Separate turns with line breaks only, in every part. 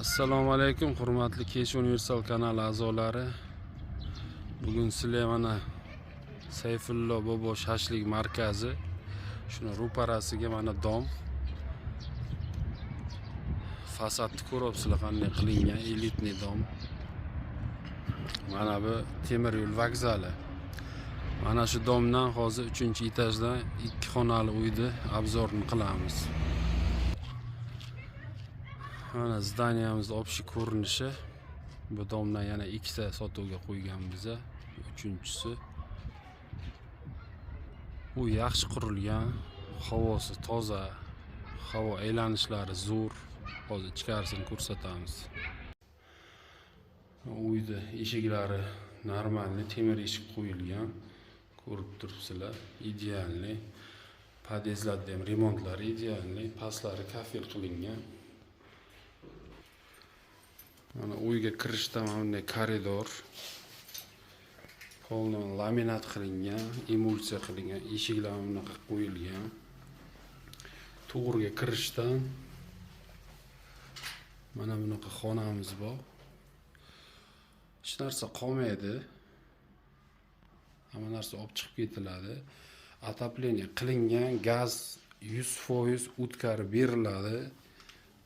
Assalomu alaykum, hurmatli Kesh Universal kanali a'zolari. Bugun sizlar mana Sayfullo bobo shashlik markazi. Shuni ro'parasiga mana dom. Fasadni ko'ryapsizlar qanday qilingan, elitni dom. Mana bu temir yo'l vokzali. Mana shu domdan hozir 3-etajdan 2 xonali uyni obzorini qilamiz. Mana zdaniyamizni общий ko'rinishi. Bu domdan yana ikkita sotuvga qo'yganmiz. Uchinchisi. U yaxshi qurilgan, havosi toza, havo aylanishlari zo'r. Hozir ichkarisini ko'rsatamiz. Uyda eshiklari normalniy temir eshik qo'yilgan. Ko'rib turibsizlar, idealniy. Podyezdlarda ham remontlari idealniy, pastlari kafel qilingan. Mana uyga kirishda mana bunday koridor. Polni laminat qilingan, emulsiya qilingan, eshiklar bunaqa qo'yilgan. To'g'riga kirishdan mana bunaqa xonamiz bor. Hech narsa qolmaydi. Hamma narsa olib chiqib ketiladi. Отопление qilingan, gaz 100% o'tkazib beriladi.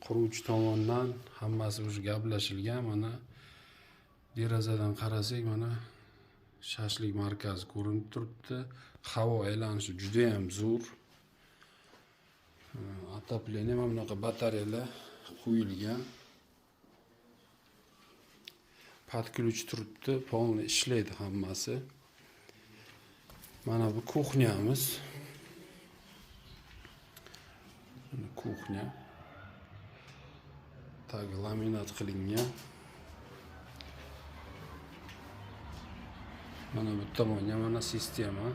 Quruvchi tomonidan hammasi o'sha gaplashilgan. Mana derazadan qarasak mana shashlik markazi ko'rinib turibdi. Havo aylanishi juda ham zo'r. Отопление mana bunaqa batareyalar qo'yilgan. Podключ turibdi, polni ishlaydi hammasi. Mana bu kuxnyamiz. Kuxnya. Tagi laminat qilingan. Mana bu tomonga mana sistema.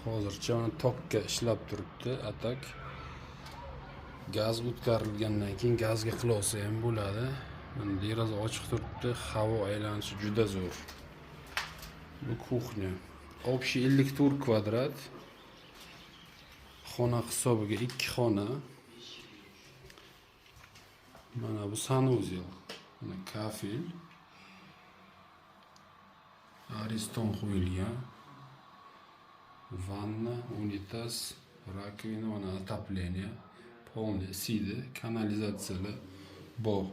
Hozircha mana tokka ishlab turibdi, atak. Gaz o'tkarilgandan keyin gazga qulosa ham bo'ladi. Mana deraza ochiq turibdi, havo aylanishi juda zo'r. Bu kuxnya. Общий 54 kvadrat. Xona hisobiga 2 xona. Mana bu sanuzel. Mana kafel. Ariston qo'yilgan. Vanna, unitaz, rakovina, mana отопление. Polni sidi, kanalizatsiyalar bor.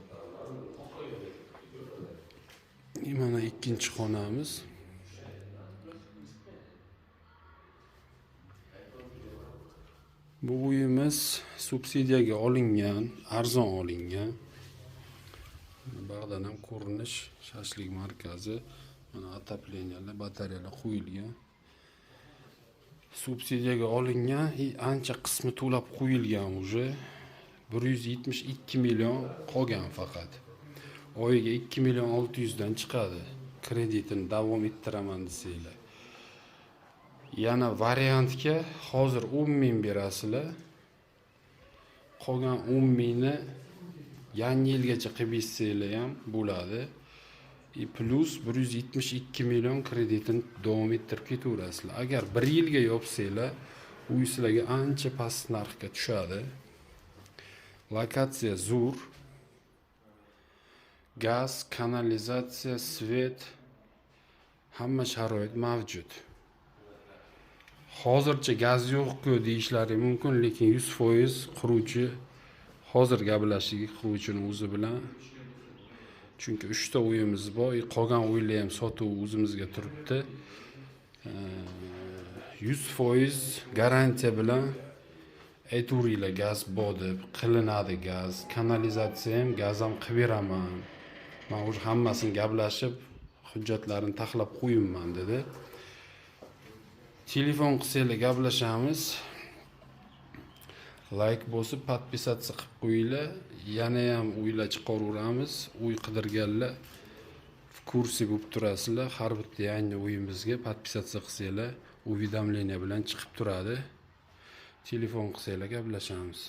Mana ikkinchi xonamiz. Bu uyimiz subsidiyaga olingan, arzon olingan. Bag'dan ham ko'rinish, shashlik markazi, mana отоплениyalar, batareyalar qo'yilgan. Subsidiyaga olingan, ancha qismi to'lab qo'yilgan уже. 172 million qolgan faqat. Oyiga 2 million 600 dan chiqadi. Kreditini davom ettiraman desanglar. Yana variantga hozir 10 ming berasizlar. Qolgan 10 mingni yangi yilgacha qilib bersanglar ham bo'ladi. Plus 172 million kreditini davom ettirib ketaverasizlar. Agar 1 yilga yopsanglar, uy sizlarga ancha past narxga tushadi. Lokatsiya zo'r. Gaz, kanalizatsiya, svet, hamma sharoit mavjud. Hozircha gaz yo'q-ku deyishlari mumkin, lekin 100% quruvchi hozir gaplashdik quruvchining o'zi bilan. Chunki 3 ta uyimiz bor, qolgan uylar ham sotuv o'zimizga turibdi. 100% garantiya bilan ayturinglar gaz bor deb, qilinadi gaz, kanalizatsiya ham, gaz ham qilib beraman. Men o'sha hammasini gaplashib, hujjatlarini taxlab qo'yibman dedi. Telefon qilsanglar gaplashamiz. Like bosib, podpisatsiya qilib qo'yinglar. Yana ham uylar chiqaraveramiz. Uy qidirganlar в kursi bo'lib turasizlar. Har bitta yangi uyimizga podpisatsiya qilsanglar, уведомление bilan chiqib turadi. Telefon qilsanglar gaplashamiz.